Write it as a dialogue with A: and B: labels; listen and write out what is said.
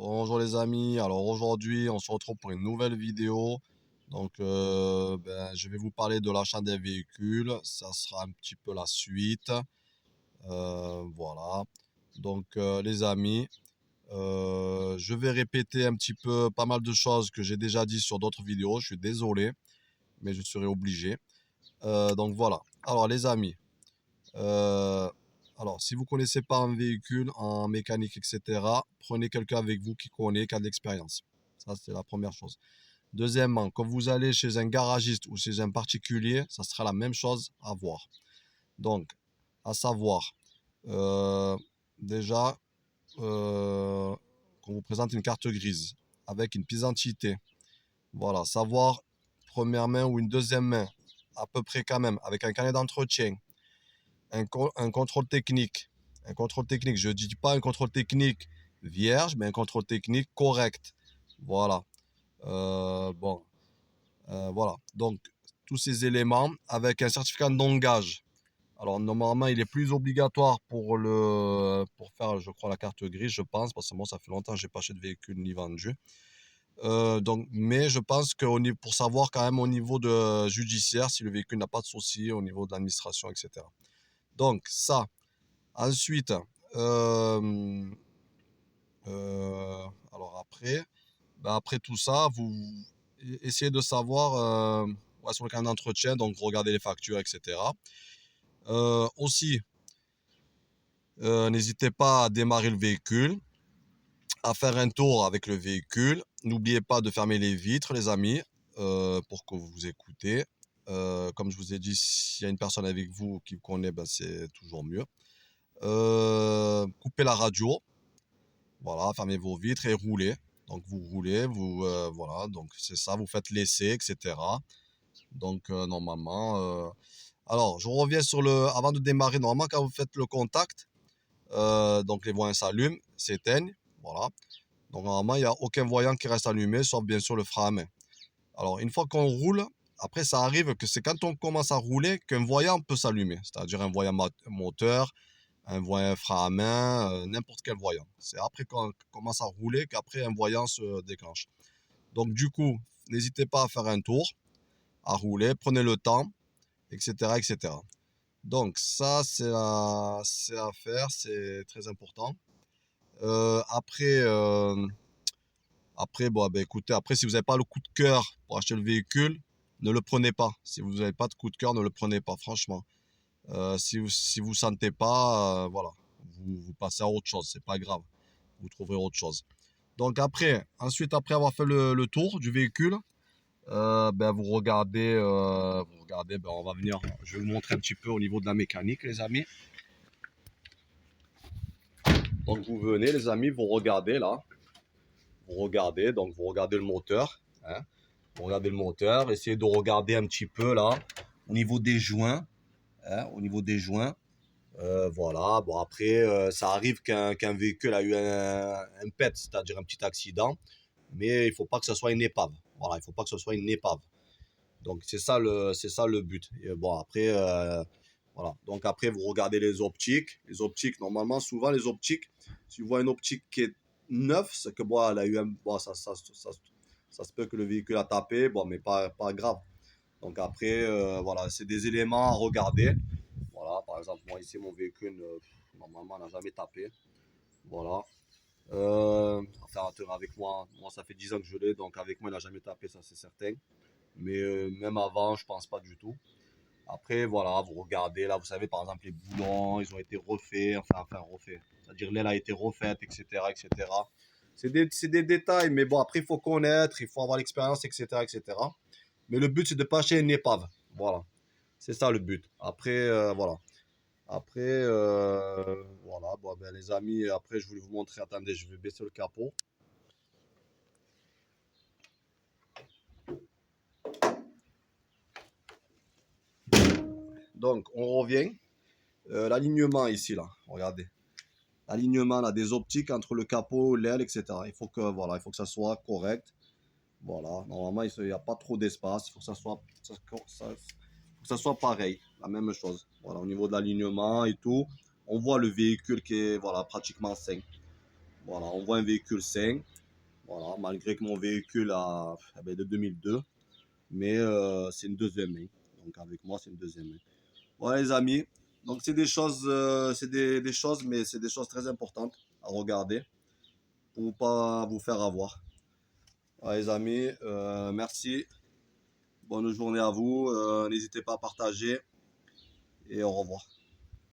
A: Bonjour les amis, alors aujourd'hui on se retrouve pour une nouvelle vidéo. Donc je vais vous parler de l'achat des véhicules, ça sera un petit peu la suite. Voilà. Donc les amis, je vais répéter un petit peu pas mal de choses que j'ai déjà dit sur d'autres vidéos, je suis désolé, mais je serai obligé. Donc voilà, alors les amis, euh, alors, si vous connaissez pas un véhicule en mécanique, etc., prenez quelqu'un avec vous qui connaît, qui a de l'expérience. Ça, c'est la première chose. Deuxièmement, quand vous allez chez un garagiste ou chez un particulier, ça sera la même chose à voir. Donc, à savoir, euh, déjà, euh, qu'on vous présente une carte grise avec une pièce d'identité. Voilà, savoir première main ou une deuxième main, à peu près quand même, avec un carnet d'entretien, un contrôle technique. Un contrôle technique, je ne dis pas un contrôle technique vierge, mais un contrôle technique correct. Voilà. Bon, voilà. Donc, tous ces éléments avec un certificat d'engagement. Alors, normalement, il est plus obligatoire pour faire, je crois, la carte grise, je pense, parce que moi, ça fait longtemps que je n'ai pas acheté de véhicule ni vendu. Donc, mais je pense que pour savoir quand même au niveau de judiciaire, si le véhicule n'a pas de souci au niveau de l'administration, etc. Donc, ça. Ensuite, euh, alors après, après tout ça, vous essayez de savoir ouais, sur le carnet d'entretien, donc regardez les factures, etc. Aussi, n'hésitez pas à démarrer le véhicule, à faire un tour avec le véhicule. N'oubliez pas de fermer les vitres, les amis, pour que vous écoutez. Comme je vous ai dit, s'il y a une personne avec vous qui vous connaît, ben, c'est toujours mieux. Coupez la radio. Voilà, fermez vos vitres et roulez. Donc vous roulez, voilà, donc c'est ça, vous faites l'essai, etc. Donc normalement, alors je reviens sur avant de démarrer, normalement quand vous faites le contact, donc les voyants s'allument, s'éteignent, voilà. Donc normalement il n'y a aucun voyant qui reste allumé, sauf bien sûr le frein à main. Alors une fois qu'on roule, après ça arrive que c'est quand on commence à rouler qu'un voyant peut s'allumer, c'est-à-dire un voyant moteur, un voyant frein à main, n'importe quel voyant. C'est après qu'on commence à rouler qu'après un voyant se déclenche. Donc du coup, n'hésitez pas à faire un tour, à rouler, prenez le temps, etc. etc. Donc ça, c'est à faire, c'est très important. Après, bon, ben, écoutez, après, si vous n'avez pas le coup de cœur pour acheter le véhicule, ne le prenez pas. Si vous n'avez pas de coup de cœur, ne le prenez pas, franchement. Si vous sentez pas, voilà, vous passez à autre chose, c'est pas grave. Vous trouverez autre chose. Donc ensuite, après avoir fait le tour du véhicule, vous regardez, ben, on va venir, je vais vous montrer un petit peu au niveau de la mécanique, les amis. Donc vous venez, les amis, vous regardez là, vous regardez le moteur, hein, vous regardez le moteur, essayez de regarder un petit peu là, au niveau des joints, hein, au niveau des joints. Voilà, bon après, ça arrive qu'un véhicule a eu un PET, c'est-à-dire un petit accident, mais il ne faut pas que ce soit une épave. Voilà, il ne faut pas que ce soit une épave. Donc c'est ça le but. Et bon après, voilà. Donc après vous regardez les optiques. Les optiques, normalement, souvent les optiques, si vous voyez une optique qui est neuve, c'est que bon, elle a eu bon, ça se peut que le véhicule a tapé, bon, mais pas grave. Donc après, voilà, c'est des éléments à regarder. Voilà, par exemple, moi ici, mon véhicule, normalement, n'a jamais tapé. Voilà. Enfin, avec moi, ça fait 10 ans que je l'ai, donc avec moi, il n'a jamais tapé, ça c'est certain. Mais même avant, je pense pas du tout. Après, voilà, vous regardez, là, vous savez, par exemple, les boulons, ils ont été refaits, enfin refaits. C'est-à-dire, l'aile a été refaite, etc., etc. C'est des détails, mais bon, après, il faut connaître, il faut avoir l'expérience, etc., etc. Mais le but, c'est de pas acheter une épave. Voilà. C'est ça le but. Après, voilà. Après, voilà, bon, ben, les amis, après, je voulais vous montrer. Attendez, je vais baisser le capot. Donc, on revient. L'alignement ici, là, regardez. L'alignement là, des optiques entre le capot, l'aile, etc. Il faut que ça soit correct. Voilà, normalement, il n'y a pas trop d'espace. Il faut que faut que ça soit pareil, la même chose. Voilà, au niveau de l'alignement et tout, on voit le véhicule qui est voilà, pratiquement sain. Voilà, on voit un véhicule sain. Voilà, malgré que mon véhicule est de 2002, mais c'est une deuxième main. Donc avec moi, c'est une deuxième main. Voilà les amis. Donc c'est des choses, c'est des choses, mais c'est des choses très importantes à regarder pour pas vous faire avoir. Voilà les amis, merci. Bonne journée à vous. N'hésitez pas à partager et au revoir.